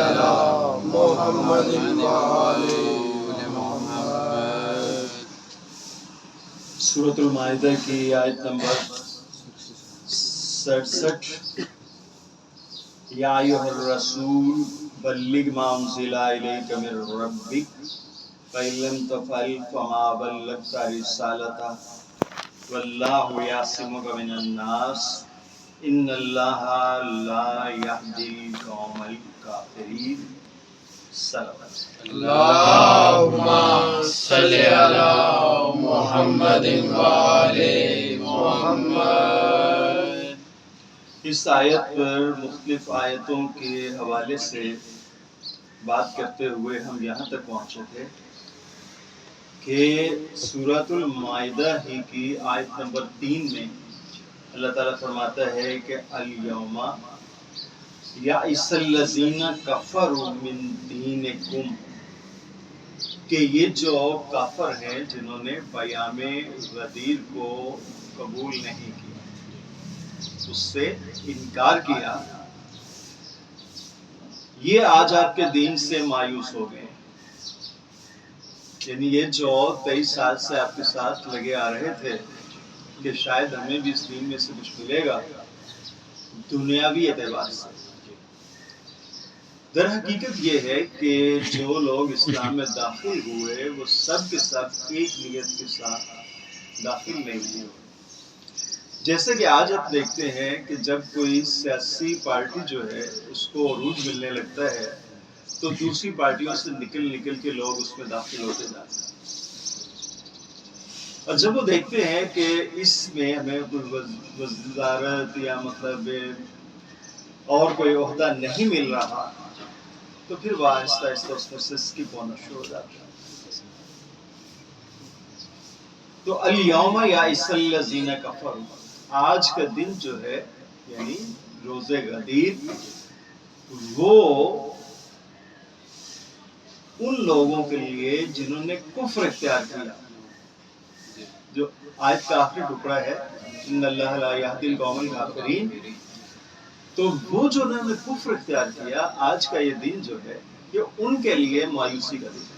علی محمد وآل محمد۔ سورۃ المائدہ کی آیت نمبر 67۔ یا ایھا الرسول بلغ ما انزل الیک من ربک فإن لم تفعل فما بلغت رسالتہ واللہ یعصمک من الناس ان اللہ لا یہدی القوم الکافرین۔ اللہم صلی علی محمد وآل محمد۔ اس آیت پر مختلف آیتوں کے حوالے سے بات کرتے ہوئے ہم یہاں تک پہنچے تھے کہ سورۃ المائدہ ہی کی آیت نمبر 3 میں اللہ تعالیٰ فرماتا ہے کہ الیوم یئس الذین کفروا من دینکم، کہ یہ جو کافر ہیں جنہوں نے پیام غدیر کو قبول نہیں کیا، اس سے انکار کیا، یہ آج آپ کے دین سے مایوس ہو گئے۔ یعنی یہ جو 23 سال سے آپ کے ساتھ لگے آ رہے تھے کہ شاید ہمیں بھی اس دین میں سے کچھ ملے گا دنیاوی اعتبار سے، در حقیقت یہ ہے کہ جو لوگ اسلام میں داخل ہوئے وہ سب کے سب ایک نیت کے ساتھ داخل نہیں ہوئے۔ جیسے کہ آج آپ دیکھتے ہیں کہ جب کوئی سیاسی پارٹی جو ہے اس کو عروج ملنے لگتا ہے تو دوسری پارٹیوں سے نکل کے لوگ اس میں داخل ہوتے جاتے ہیں، اور جب وہ دیکھتے ہیں کہ اس میں ہمیں وزارت یا مطلب اور کوئی عہدہ نہیں مل رہا تو پھر وہ آہستہ آہستہ اس میں سے اسکپ ہونا شروع ہو جاتا ہے۔ تو الیوم یئس الذین کفروا، آج کا دن جو ہے یعنی روز غدیر، وہ ان لوگوں کے لیے جنہوں نے کفر اختیار کیا، جو آیت کا آخری ٹکڑا ہے ان اللہ لا یہدی القوم الکافرین، تو وہ جو انہوں نے کفر اختیار کیا، آج کا یہ دن جو ہے یہ ان کے لیے مایوسی کا دن ہے،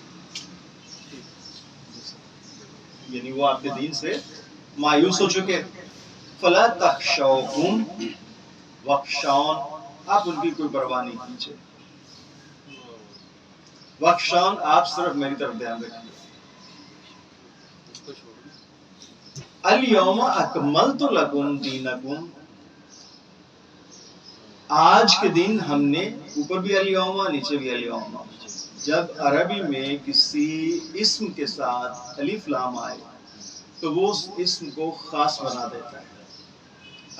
یعنی وہ آپ کے دین سے مایوس ہو چکے۔ فلا تخشوہم واخشون، آپ ان کی کوئی پرواہ نہیں کیجیے، واخشون آپ صرف میری طرف دھیان رکھیے۔ الیوم اکملت لکم دینکم، آج کے دن ہم نے، اوپر بھی الیوم نیچے بھی الیوم، جب عربی میں کسی اسم کے ساتھ الف لام آئے تو وہ اس اسم کو خاص بنا دیتا ہے۔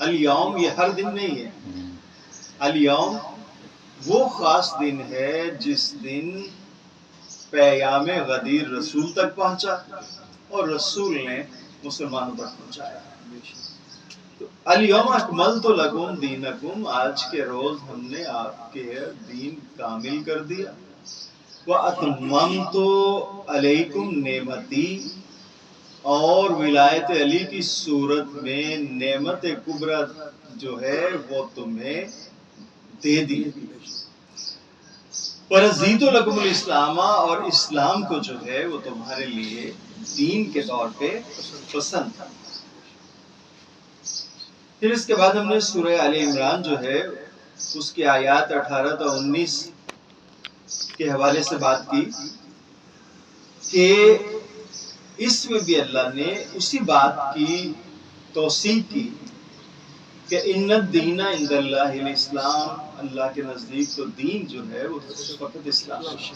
الیوم یہ ہر دن نہیں ہے، الیوم وہ خاص دن ہے جس دن پیغام غدیر رسول تک پہنچا اور رسول نے مسلمانوں تک پہنچایا۔ تو الیوم اکملت لکم دینکم، آج کے روز ہم نے آپ کے دین کامل کر دیا، وَأَتْمَمْتُ عَلَيْكُمْ نِعْمَتِي، اور ولایت علی کی صورت میں نعمت کبریٰ جو ہے وہ تمہیں دے دی، وَرَضِيتُ لَكُمُ الْإِسْلَامَ، اور اسلام کو جو ہے وہ تمہارے لیے دین کے طور پہ پسند تھا۔ پھر اس کے بعد ہم نے سورہ آل عمران جو ہے اس کی آیات 18 تا 19 کے حوالے سے بات کی کہ اس میں بھی اللہ نے اسی بات کی توثیق کی کہ ان الدین عند اللہ الاسلام، اللہ کے نزدیک تو دین جو ہے وہ فقط اسلام ہے۔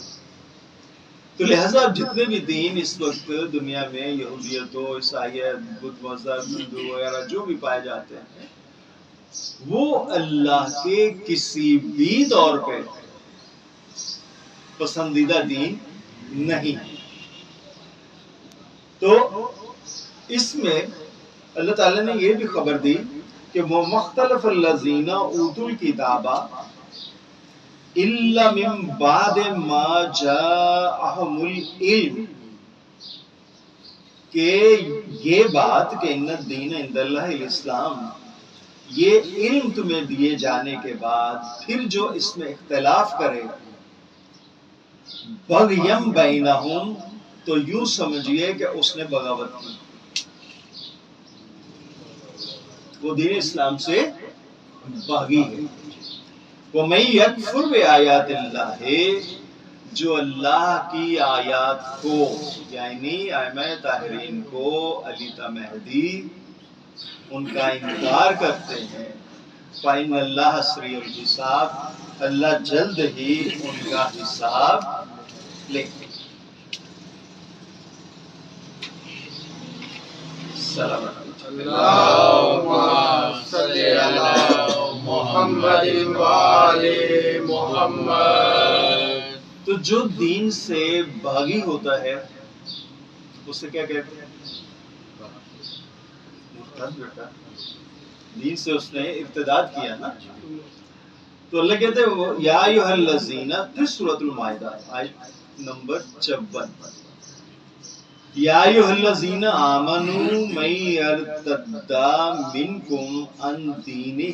تو لہٰذا جتنے بھی دین اس وقت دنیا میں یہودیت و عیسائیت، بدھ مذہب، ہندو وغیرہ جو بھی پائے جاتے ہیں وہ اللہ کے کسی بھی دور پہ پسندیدہ دین نہیں ہے۔ تو اس میں اللہ تعالیٰ نے یہ بھی خبر دی کہ وَمَخْتَلَفَ الَّذِينَ أُوتُوا الْكِتَابَ إِلَّا مِن بَعْدِ مَا جَاءَهُمُ الْعِلْمُ، کہ یہ بات کہ ان الدین عند اللہ الاسلام، یہ علم تمہیں دیے جانے کے بعد پھر جو اس میں اختلاف کرے بغیم بینہم، تو یوں سمجھیے کہ اس نے بغاوت کی، وہ دین اسلام سے باغی ہے۔ وَمَن يَكْفُرْ بِآيَاتِ اللَّهِ، جو اللہ کی آیات کو یعنی ائمہ طاہرین کو، علی تا مہدی ان کا انکار کرتے ہیں، فَإِنَّ اللَّهَ سَرِيعُ الْحِسَابِ، اللہ جلد ہی ان کا حساب لے گا۔ سلام علیکم۔ اللہم صلی علی محمد وآل محمد۔ تو جو دین سے باغی ہوتا ہے اسے کیا کہتے ہیں؟ مرتد بیٹا، دین سے اس نے ارتداد کیا نا، تو اللہ کہتے ہیں یا ایھا الذین، پھر سورۃ المائدہ آیت نمبر 54، یا ایھا الذین آمنوا من یرتد منکم عن دینہ،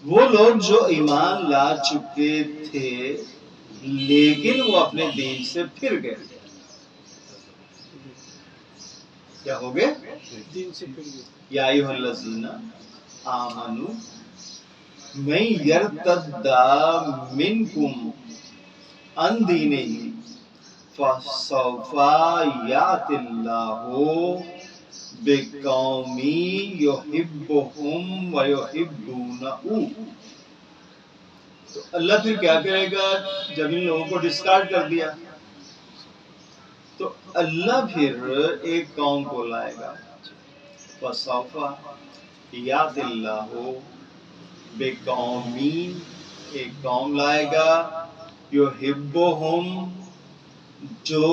وہ لوگ جو ایمان لا چکے تھے لیکن وہ اپنے دین سے پھر گئے، کیا ہو گئے؟ دین سے پھر گئے۔ یا ایھا الذین آمنوا من یرتد منکم عن دینہ فسوف یأتی اللہ بقوم یحبہم ویحبونہ، تو اللہ پھر کیا کرے گا جب ان لوگوں کو ڈسکارڈ کر دیا؟ تو اللہ پھر ایک قوم کو لائے گا، فسوف یأتی اللہ بقوم، ایک قوم لائے گا، یحبہم، جو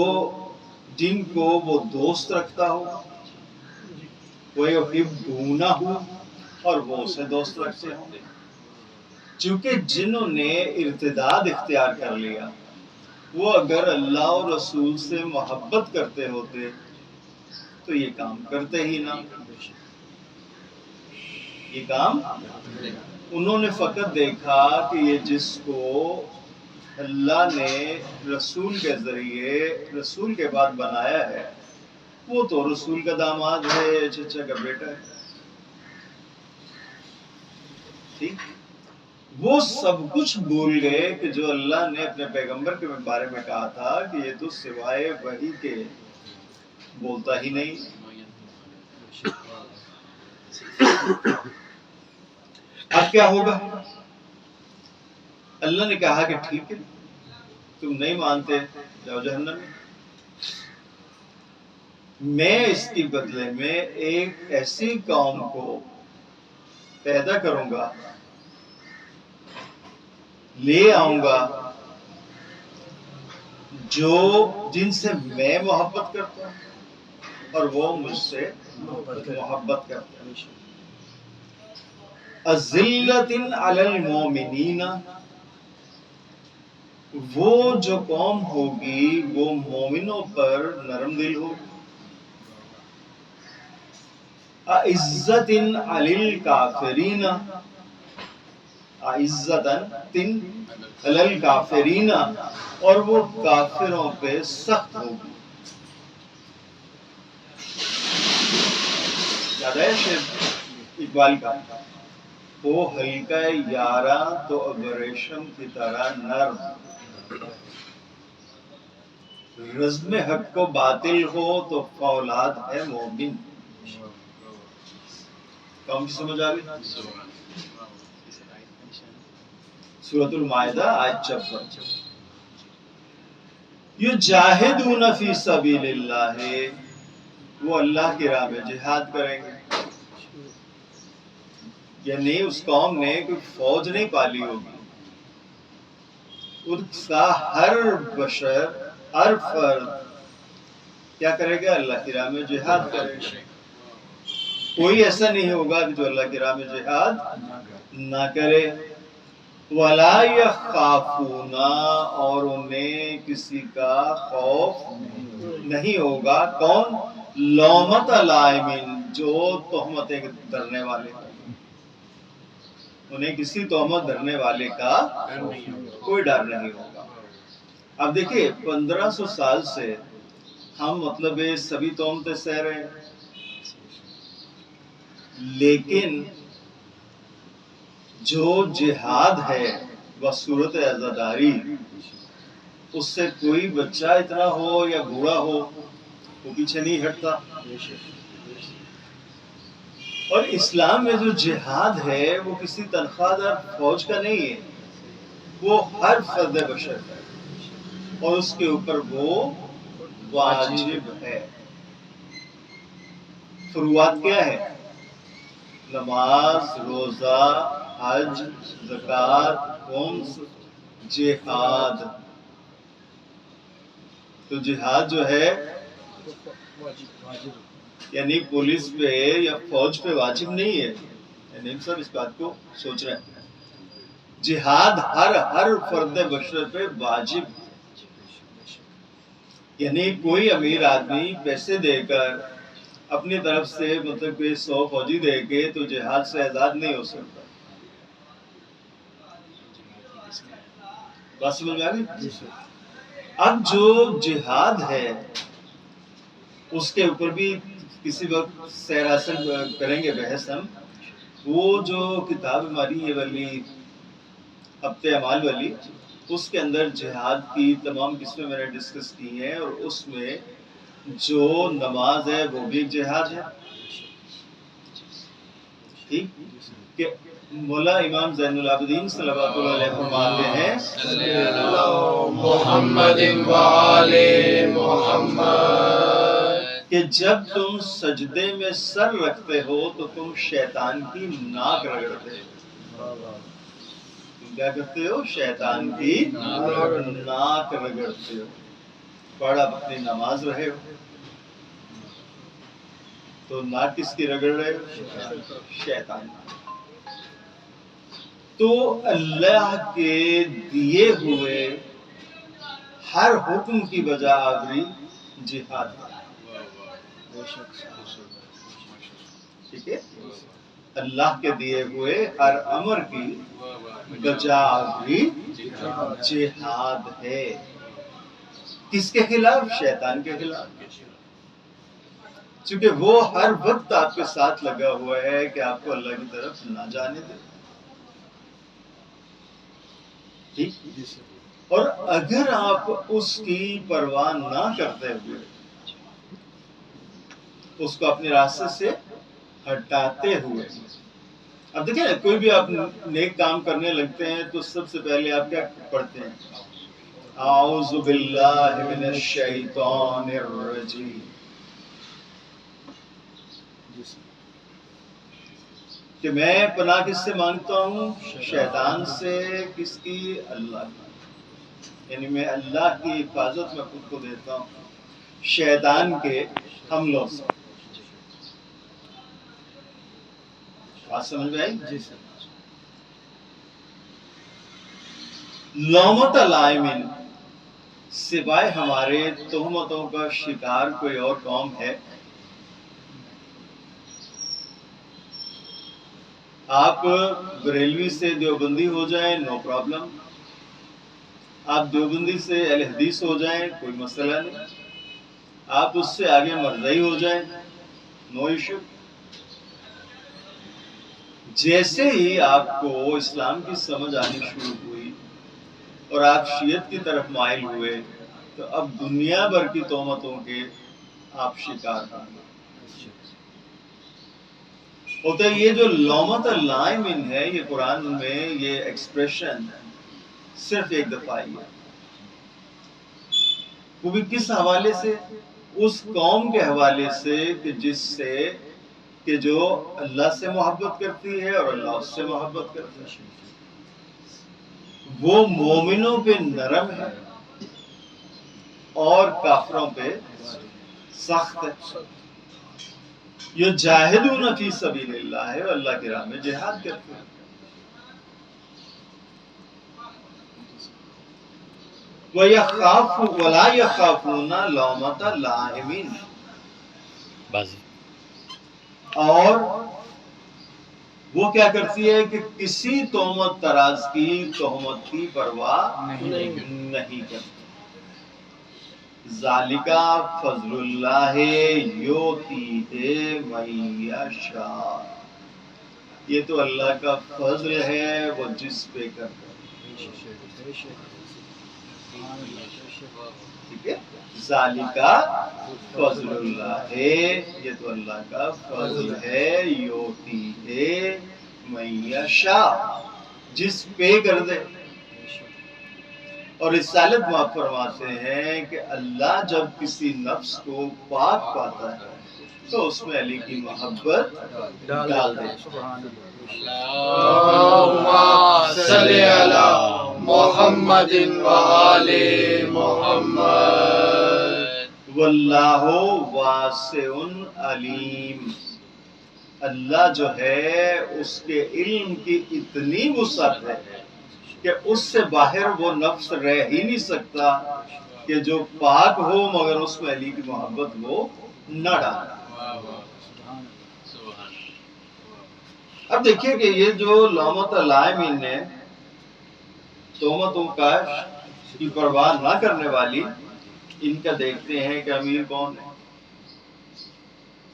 جن کو وہ دوست رکھتا ہو، ویحبونہ، اور وہ اسے دوست رکھتے ہوں۔ چونکہ جنہوں نے ارتداد اختیار کر لیا وہ اگر اللہ اور رسول سے محبت کرتے ہوتے تو یہ کام کرتے ہی نہ، یہ کام انہوں نے فقط دیکھا کہ یہ جس کو اللہ نے رسول کے ذریعے رسول کے بعد بنایا ہے وہ تو رسول کا داماد ہے، چچا کا بیٹا ہے، ٹھیک، وہ سب کچھ بھول گئے کہ جو اللہ نے اپنے پیغمبر کے بارے میں کہا تھا کہ یہ تو سوائے وحی کے بولتا ہی نہیں۔ اب کیا ہوگا؟ اللہ نے کہا کہ ٹھیک ہے، تم نہیں مانتے، جاؤ جہنم میں، میں اس کے بدلے میں ایک ایسی قوم کو پیدا کروں گا، لے آؤں گا، جو جن سے میں محبت کرتا ہوں اور وہ مجھ سے محبت کرتا ہے۔ اذلۃ علی المومنین، وہ جو قوم ہوگی وہ مومنوں پر نرم دل ہوگی۔ اعزۃ علی الکافرین، اعزۃ علی الکافرین، اور وہ کافروں پہ سخت ہوگی۔ یاد ہے شعر اقبال کا، وہ ہلکا یاراں تو ابریشم کی طرح نرم، رزم حق کو باطل ہو تو فولاد ہے مومن۔ کام کی سمجھ آ گئی؟ سورۃ المائدہ آیت 54، یجاہدون فی سبیل اللہ، وہ اللہ کی راہ میں جہاد کریں گے، یعنی اس قوم نے کوئی فوج نہیں پالی ہوگی، اس کا ہر بشر، ہر فرد کیا کرے گا؟ اللہ کی راہ میں جہاد کرے گا۔ کوئی ایسا نہیں ہوگا کہ جو اللہ کی راہ میں جہاد نہ کرے۔ وَلَا يَخَافُونَ، اور انہیں کسی کا خوف نہیں ہوگا، کون؟ لومۃ لائم، جو تہمتیں ڈرنے والے ہیں، انہیں کسی تہمت دھرنے والے کا کوئی ڈر نہیں ہوگا۔ اب دیکھیں 1500 سال سے ہم مطلب سبھی تہمتیں سہ رہے ہیں، لیکن جو جہاد ہے بصورت عزاداری، اس سے کوئی بچہ اتنا ہو یا بوڑھا ہو وہ پیچھے نہیں ہٹتا۔ اور اسلام میں جو جہاد ہے وہ کسی تنخواہ دار فوج کا نہیں ہے، وہ ہر فرد بشر کا ہے اور اس کے اوپر وہ واجب ہے۔ فروعات کیا ہے؟ نماز، روزہ، حج، زکوٰۃ، خمس، جہاد۔ تو جہاد جو ہے یعنی پولیس پہ یا فوج پہ واجب نہیں ہے، یعنی سب اس بات کو سوچ رہے ہیں۔ جہاد ہر فرد بشر پہ واجب، یعنی کوئی امیر آدمی پیسے دے کر اپنی طرف سے مطلب کہ 100 فوجی دے کے تو جہاد سے آزاد نہیں ہو سکتا۔ بات سمجھ میں آ گئی؟ اب جو جہاد ہے اس کے اوپر بھی کسی وقت سیر حاصل کریں گے بحث ہم۔ وہ جو کتاب ہماری یہ والی ہفتے اعمال والی، اس کے اندر جہاد کی تمام قسمیں میں نے ڈسکس کی ہیں، اور اس میں جو نماز ہے وہ بھی جہاد ہے۔ ٹھیک کہ مولا امام زین العابدین صلی اللہ علیہ وسلم فرماتے ہیں صلی اللہ محمد و آل محمد، کہ جب تم سجدے میں سر رکھتے ہو تو تم شیطان کی ناک رگڑتے ہو۔ تم کیا کرتے ہو؟ شیطان کی ناک رگڑتے ہو۔ پڑھ اب اپنی نماز رہے ہو تو ناک کس کی رگڑ رہے ہو؟ شیطان۔ تو اللہ کے دیے ہوئے ہر حکم کی بجا آوری جہاد ہے۔ ٹھیک ہے؟ اللہ کے دیے ہوئے ہر امر کی بجا آوری جہاد ہے۔ کس کے خلاف؟ شیطان کے خلاف، چونکہ وہ ہر وقت آپ کے ساتھ لگا ہوا ہے کہ آپ کو اللہ کی طرف نہ جانے دے۔ ٹھیک؟ اور اگر آپ اس کی پرواہ نہ کرتے ہوئے اس کو اپنے راستے سے ہٹاتے ہوئے، اب دیکھیں کوئی بھی آپ نیک کام کرنے لگتے ہیں تو سب سے پہلے آپ کیا پڑھتے ہیں؟ اعوذ باللہ من الشیطان الرجیم۔ کہ میں پناہ کس سے مانگتا ہوں؟ شیطان سے۔ کس کی؟ اللہ کی۔ یعنی میں اللہ کی حفاظت میں خود کو دیتا ہوں شیطان کے حملوں سے۔ بات سمجھ میں آئی؟ جی سر۔ لومۃ لائمن، سوائے ہمارے تہمتوں کا شکار کوئی اور قوم ہے؟ آپ بریلوی سے دیوبندی ہو جائیں نو پرابلم، آپ دیوبندی سے اہل حدیث ہو جائیں کوئی مسئلہ نہیں، آپ اس سے آگے مرزائی ہو جائیں نو ایشو۔ جیسے ہی آپ کو اسلام کی سمجھ آنی شروع ہوئی اور آپ شیعت کی طرف مائل ہوئے تو اب دنیا بھر کی تہمتوں کے آپ شکار ہوں گے۔ ہوتا ہے یہ جو لومۃ لائمن ہے، یہ قرآن میں یہ ایکسپریشن صرف ایک دفعہ ہی ہے، وہ بھی کس حوالے سے؟ اس قوم کے حوالے سے کہ جس سے کہ جو اللہ سے محبت کرتی ہے اور اللہ اس سے محبت کرتا ہے، وہ مومنوں پہ نرم ہے اور کافروں پہ سخت ہے۔ یجاہدون فی سبیل اللہ ہے، اللہ کی راہ میں جہاد کرتے ہیں۔ وَلَا يَخَافُونَ لَوْمَةَ لَائِمٍ، اور وہ کیا کرتی ہے کہ کسی تہمت تراز کی تہمت کی پرواہ نہیں کرتی. ذالکا فضل اللہ یؤتیہ من یشاء، یہ تو اللہ کا فضل ہے، وہ جس پہ کرتا ہے. ٹھیک ہے، ذالکا فضل اللہ ہے، یہ تو اللہ کا فضل ہے، یؤتیہ من یشاء، جس پہ کر دے. اور رسالت میں فرماتے ہیں کہ اللہ جب کسی نفس کو پاک پاتا ہے تو اس میں علی کی محبت ڈال دے. اللہم صلی علی محمد وآل محمد. واللہ واسع علیم، اللہ جو ہے اس کے علم کی اتنی وسعت ہے کہ اس سے باہر وہ نفس رہ ہی نہیں سکتا کہ جو پاک ہو مگر اس میں علی کی محبت وہ نہ ڈالے. اب دیکھیے کہ یہ جو لعنت العالمین نے تہمتوں کا کی پرواہ نہ کرنے والی، ان کا دیکھتے ہیں کہ امیر کون ہے.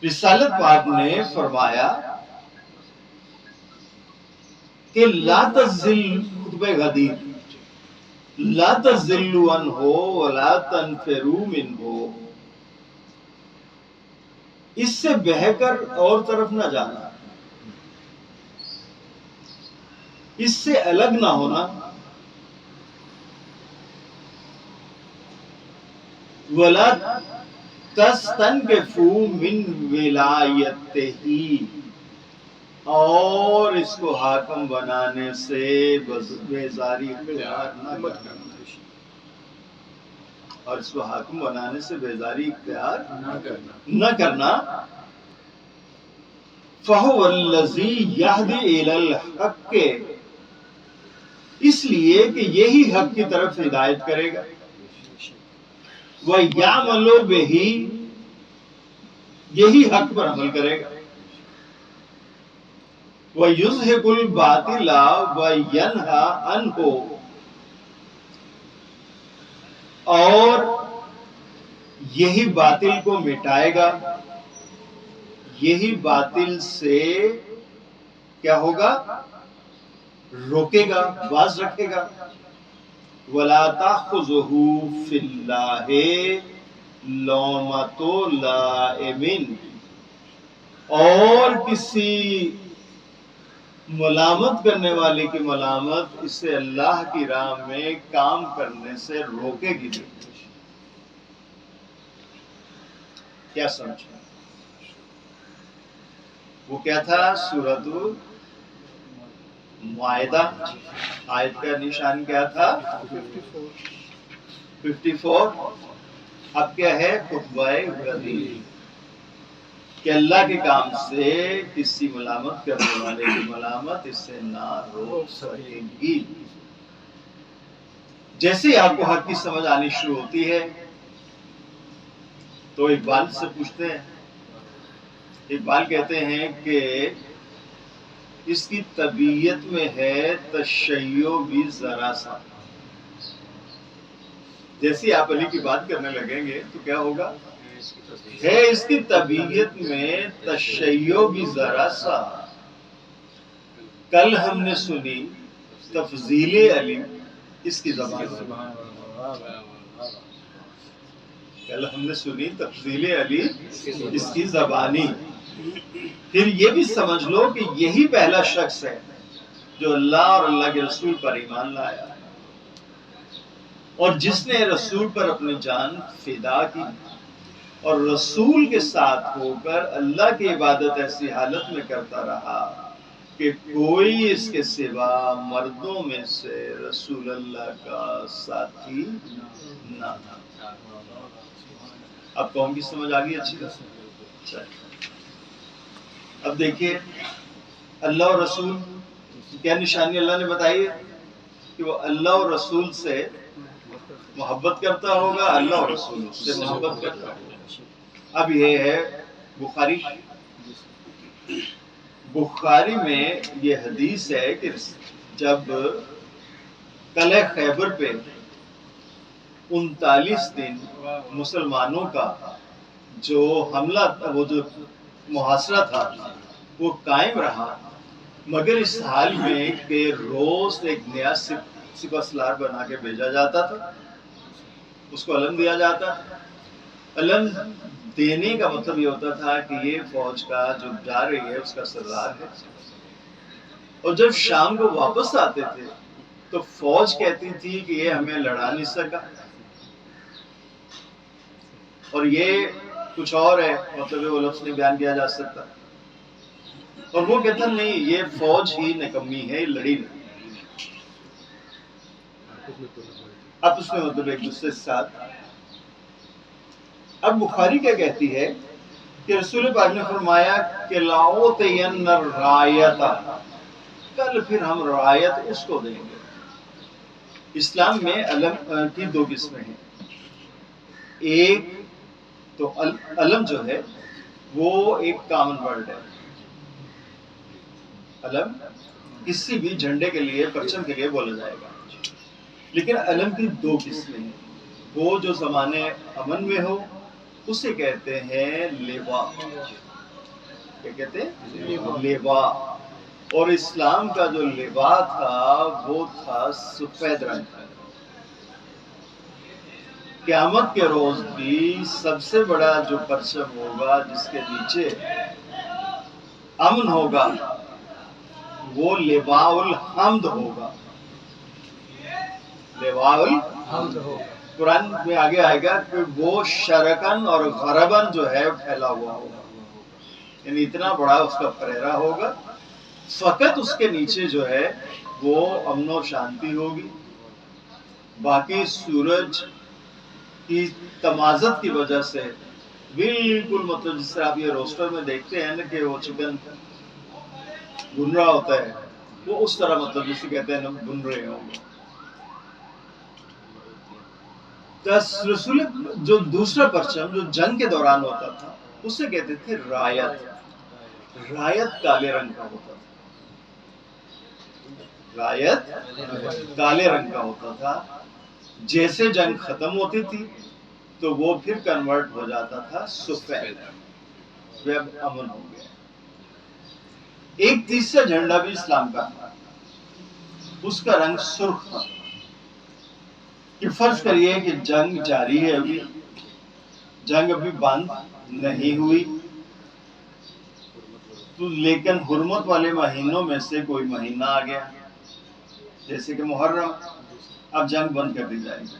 رسالت پاک نے فرمایا کہ لا تزل، خطبہ غدیر، لا تزلوا عنہ ولا تنفروا منہ، اس سے بہہ کر اور طرف نہ جانا، اس سے الگ نہ ہونا. ولا تستنکفوا من ولایتہ، اور اس کو حاکم بنانے سے بیزاری اختیار نہ کرنا، اور اس کو حاکم بنانے سے بیزاری اختیار نہ کرنا. فَهُوَ الَّذِي يَهْدِي إِلَى الْحَقِّ، اس لیے کہ یہی حق کی طرف ہدایت کرے گا. وَيَعْمَلُ بِهِ، یہی حق پر عمل کرے گا. وَيُزْهِقُ الْبَاطِلَ وَيَنْهَى عَنْهُ، اور یہی باطل کو مٹائے گا، یہی باطل سے کیا ہوگا، روکے گا، باز رکھے گا. وَلَا تَأْخُذُهُ فِي اللَّهِ لَوْمَةُ لَائِمٍ، اور کسی ملامت کرنے والے کی ملامت اسے اللہ کی راہ میں کام کرنے سے روکے گی نہیں. کیا سمجھا؟ وہ کیا تھا؟ سورۃ معاہدہ، آیت کا نشان کیا تھا؟ 54. اب کیا ہے؟ خطبہ غدیر، کہ اللہ کے کام سے کسی ملامت کرنے والے کی ملامت اس سے نہ روک سکے گی. جیسے ہی آپ کو حق کی سمجھ آنی شروع ہوتی ہے تو اقبال سے پوچھتے ہیں، اقبال کہتے ہیں کہ اس کی طبیعت میں ہے تشیع بھی ذرا سا. جیسے آپ علی کی بات کرنے لگیں گے تو کیا ہوگا؟ ہے اس کی طبیعت میں تشیع بھی ذرا سا. کل ہم نے سنی تفضیل علی اس کی زبان سے، کل ہم نے سنی تفضیل علی اس کی زبانی. پھر یہ بھی سمجھ لو کہ یہی پہلا شخص ہے جو اللہ اور اللہ کے رسول پر ایمان لایا، اور جس نے رسول پر اپنی جان فدا کی، اور رسول کے ساتھ ہو کر اللہ کی عبادت ایسی حالت میں کرتا رہا کہ کوئی اس کے سوا مردوں میں سے رسول اللہ کا ساتھی نہ تھا. اب قوم کی سمجھ آ گئی اچھی طرح؟ اب دیکھیے اللہ اور رسول کیا نشانی اللہ نے بتائی ہے کہ وہ اللہ اور رسول سے محبت کرتا ہوگا، اللہ اور رسول اس سے محبت کرتا ہوگا. اب یہ ہے بخاری بخاری میں یہ حدیث ہے کہ جب قلعہ خیبر پہ 39 دن مسلمانوں کا جو حملہ، وہ جو محاصرہ تھا وہ قائم رہا، مگر اس حال میں کہ روز ایک نیا سپہ سالار بنا کے بھیجا جاتا تھا، اس کو علم دیا جاتا تھا۔ علم دینے کا مطلب یہ ہوتا تھا کہ یہ فوج کا جو جا رہی ہے اس کا سردار ہے، اور جب شام کو واپس آتے تھے تو فوج کہتی تھی کہ یہ ہمیں لڑا نہیں سکا، اور یہ کچھ اور ہے، مطلب وہ لفظ نہیں بیان کیا جا سکتا، اور وہ کہتا نہیں یہ فوج ہی نکمی ہے، لڑی نہیں۔ اب اس میں مطلب ایک دوسرے کے ساتھ، اب بخاری کیا کہتی ہے کہ رسول پاک نے فرمایا کہ لَأُعْطِيَنَّ الرَّایَةَ، کل پھر ہم رعایت اس کو دیں گے۔ اسلام میں علم کی دو قسمیں ہیں، ایک تو علم جو ہے وہ ایک کامن ورڈ ہے، علم کسی بھی جھنڈے کے لیے، پرچم کے لیے بولا جائے گا، لیکن علم کی دو قسمیں ہیں، وہ جو زمانے امن میں ہو اسے کہتے ہیں لیوا، کیا کہتے ہیں؟ لیوا۔ اور اسلام کا جو لیوا تھا وہ تھا سفید رنگ کا۔ قیامت کے روز بھی سب سے بڑا جو پرچم ہوگا جس کے نیچے امن ہوگا وہ لیوا الحمد ہوگا، لیوا الحمد ہوگا۔ قرآن میں آگے آئے گا کہ وہ شرقن اور غربن جو ہے پھیلا ہوا ہوگا، یعنی اتنا بڑا اس کا پرہرا ہوگا، فقط اس کے نیچے جو ہے وہ امن و شانتی ہوگی، باقی سورج کی تمازت کی وجہ سے بالکل مطلب جس طرح آپ یہ روسٹر میں دیکھتے ہیں نا کہ وہ چکن بن رہا ہوتا ہے، وہ اس طرح مطلب جسے کہتے ہیں نا بن رہے ہوں گے۔ رسول جو دوسرا پرچم جو جنگ کے دوران ہوتا تھا اسے کہتے تھے رایت، رایت کالے رنگ کا ہوتا تھا، رایت کالے رنگ کا ہوتا تھا۔ جیسے جنگ ختم ہوتی تھی تو وہ پھر کنورٹ ہو جاتا تھا سفید، اب امن ہو گیا۔ ایک تیسرا جھنڈا بھی اسلام کا تھا، اس کا رنگ سرخ تھا، کہ فرض کریے کہ جنگ جاری ہے، ابھی جنگ ابھی بند نہیں ہوئی، تو لیکن حرمت والے مہینوں میں سے کوئی مہینہ آ گیا جیسے کہ محرم، اب جنگ بند کر دی جائے گی۔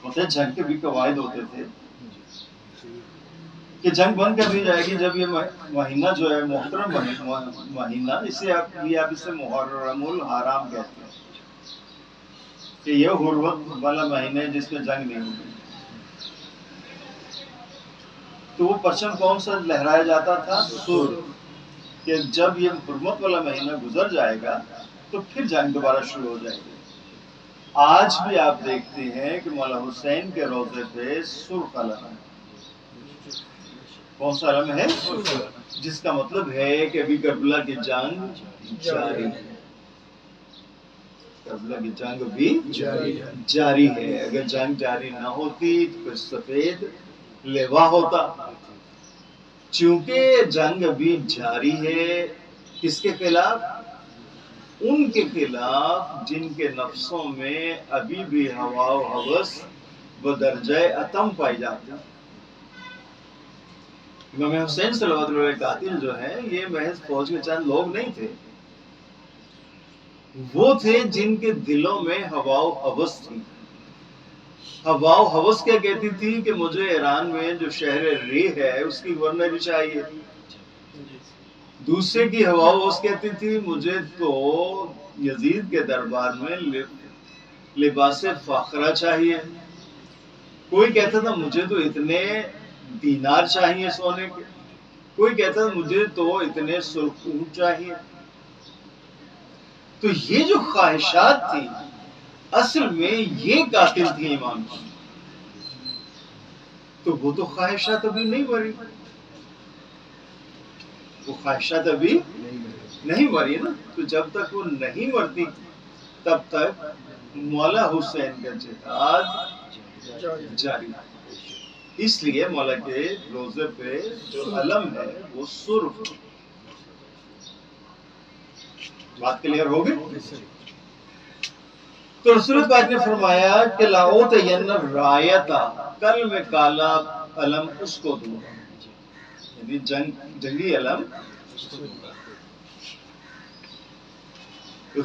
مطلب جنگ کے بھی قواعد ہوتے تھے کہ جنگ بند کر دی جائے گی جب یہ مہینہ جو ہے محترم مہینہ، اسے آپ اسے محرم الحرام کہتے ہیں کہ یہ حرمت والا مہینہ ہے جس میں جنگ نہیں ہوئی۔ تو وہ پرچم کون سا لہرایا جاتا تھا؟ سر، کہ جب یہ حرمت والا مہینہ گزر جائے گا تو پھر جنگ دوبارہ شروع ہو جائے گی۔ آج بھی آپ دیکھتے ہیں کہ مولا حسین کے روضے پہ سرخ علم ہے۔ کون سا علم ہے؟ جس کا مطلب ہے کہ ابھی کربلا کی جنگ جاری ہے، کربلا کی جنگ بھی جاری ہے۔ اگر جنگ جاری نہ ہوتی تو پھر سفید لیوا ہوتا۔ چونکہ جنگ ابھی جاری ہے، کس کے خلاف؟ ان کے خلاف جن کے نفسوں میں ابھی بھی ہوا و ہوس بدرجہ اتم پائی جاتی ہے۔ امام حسین صلی اللہ علیہ وسلم قاتل جو ہے یہ محض فوج کے چند لوگ نہیں تھے، وہ تھے جن کے دلوں میں ہوا و ہوس تھی۔ ہوا و ہوس کیا کہتی تھی کہ مجھے ایران میں جو شہر ری ہے اس کی گورنری چاہیے، دوسرے کی ہوا و ہوس کہتی تھی مجھے تو یزید کے دربار میں لباس فاخرہ چاہیے، کوئی کہتا تھا مجھے تو اتنے دینار چاہیے سونے کے، کوئی کہتا تھا مجھے تو اتنے سرخ اونٹ چاہیے۔ تو یہ جو خواہشات تھی اصل میں یہ قاتل تھی امام کی، تو وہ تو خواہشات ابھی نہیں بری۔ وہ خواہشات ابھی نہیں مری نا، تو جب تک وہ نہیں مرتی تب تک مولا حسین کا جہاد جاری ہے۔ اس لیے مولا کے روزے پہ جو علم ہے وہ سرخ۔ بات کلیئر ہو گئی؟ تو رسول پاک نے فرمایا کہ لاؤتین رایتا، کل میں کالا علم اس کو دوں گا، یعنی جنگی علم اس کو دوں گا۔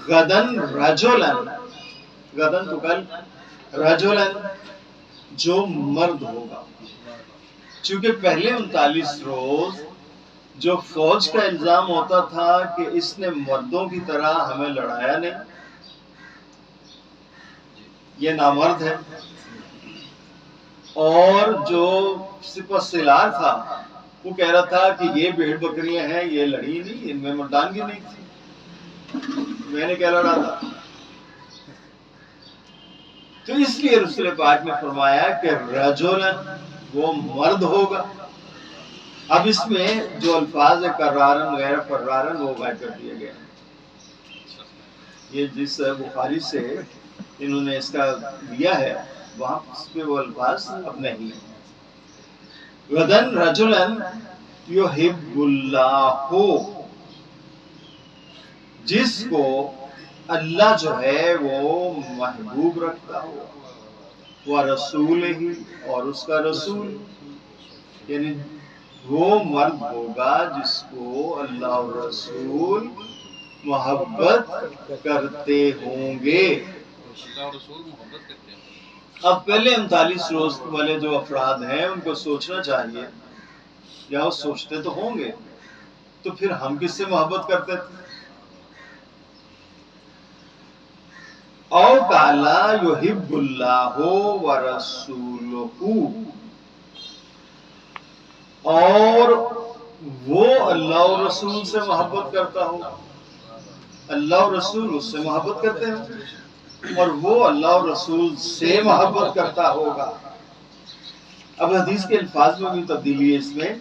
غدن رجلن، غدن تو کل، رجلن جو مرد ہوگا، چونکہ پہلے 39 روز جو فوج کا الزام ہوتا تھا کہ اس نے مردوں کی طرح ہمیں لڑایا نہیں، یہ نامرد ہے، اور جو سپہ سالار تھا وہ کہہ رہا تھا کہ یہ بھیڑ بکریاں ہیں، یہ لڑی نہیں، ان میں مردانگی نہیں تھی، میں نے کیا لڑا تھا۔ تو اس لیے رسول پاک نے فرمایا کہ رجلن وہ مرد ہوگا۔ اب اس میں جو الفاظ کرارن غیر فرارن وہ غائب کر دیے گئے، یہ جس بخاری سے انہوں نے اس کا لیا ہے وہاں اس پہ وہ الفاظ اب نہیں ہیں۔ غدن رجلن یحب اللہ، جس کو اللہ جو ہے وہ محبوب رکھتا ہو، وہ رسول ہی اور اس کا رسول، یعنی وہ مرد ہوگا جس کو اللہ اور رسول محبت کرتے ہوں گے۔ اب پہلے 39 روز والے جو افراد ہیں ان کو سوچنا چاہیے، یا وہ سوچتے تو ہوں گے، تو پھر ہم کس سے محبت کرتے تھے؟ او کالا یحب اللہ ورسولہ، اور وہ اللہ اور رسول سے محبت کرتا ہو، اللہ اور رسول اس سے محبت کرتے ہیں، اور وہ اللہ اور رسول سے محبت کرتا ہوگا۔ اب حدیث کے الفاظ میں بھی تبدیلی ہے اس میں،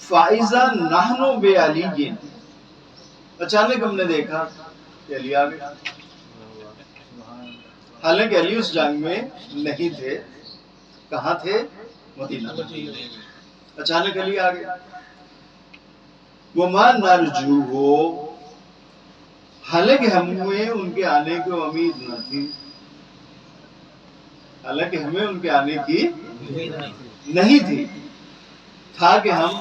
فائزہ نحنو بے علی، اچانک ہم نے دیکھا کہ علی آ گئے، حالانکہ علی اس جنگ میں نہیں تھے، کہاں تھے؟ مدینہ۔ اچانک علی آ گئے۔ وما نرجوہ، حالانکہ ہمیں ان کے آنے کی امید نہ تھی، حالانکہ ہمیں ان کے آنے کی نہیں تھی، تھا کہ ہم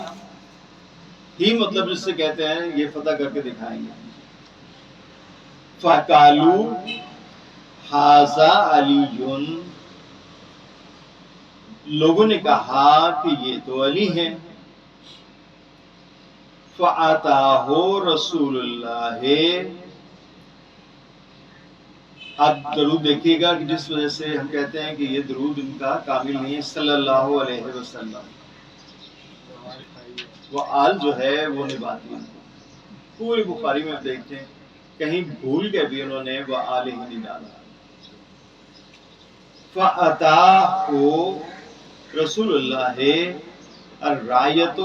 ہی مطلب جس سے کہتے ہیں یہ فتح کر کے دکھائیں گے۔ فَقَالُوا هَذَا عَلِيٌّ، لوگوں نے کہا کہ یہ تو علی ہیں۔ فَأَتَاهُ رَسُولُ اللَّهِ، اب درود دیکھیے گا کہ جس وجہ سے ہم کہتے ہیں کہ یہ درود ان کا کامل نہیں ہے، صلی اللہ علیہ وسلم، وہ آل جو ہے وہ نبھاتی ہے۔ پوری بخاری میں دیکھتے ہیں کہیں بھول کے بھی انہوں نے وہ آل ہی نہیں ڈالا۔ فَأَتَاهُ رسول اللہ الرایۃ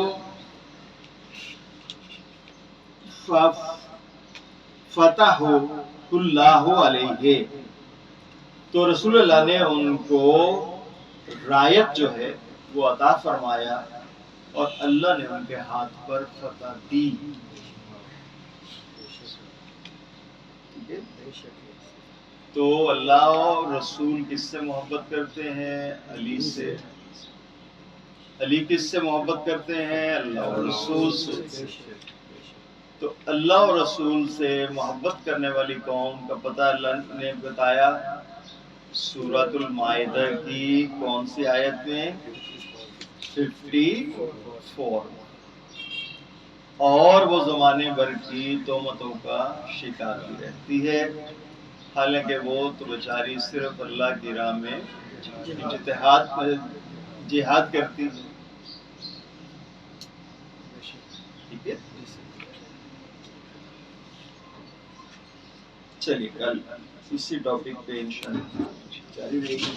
فتح اللہ علیہ، تو رسول اللہ نے ان کو رایت جو ہے وہ عطا فرمایا، اور اللہ نے ان کے ہاتھ پر فتح دی۔ تو اللہ اور رسول کس سے محبت کرتے ہیں؟ علی سے۔ علی کس سے محبت کرتے ہیں؟ اللہ اور رسول سے۔ تو اللہ اور رسول سے محبت کرنے والی قوم کا پتہ اللہ نے بتایا سورۃ المائدہ کی کون سی آیت میں؟ 54۔ اور وہ زمانے بھر کی تہمتوں کا شکار بھی رہتی ہے، حالانکہ وہ تو بیچاری صرف اللہ کی راہ میں جہاد کرتی ہے۔ ٹھیک ہے، چلیے کل اسی ٹاپک پہ انشاءاللہ جاری رہے گی۔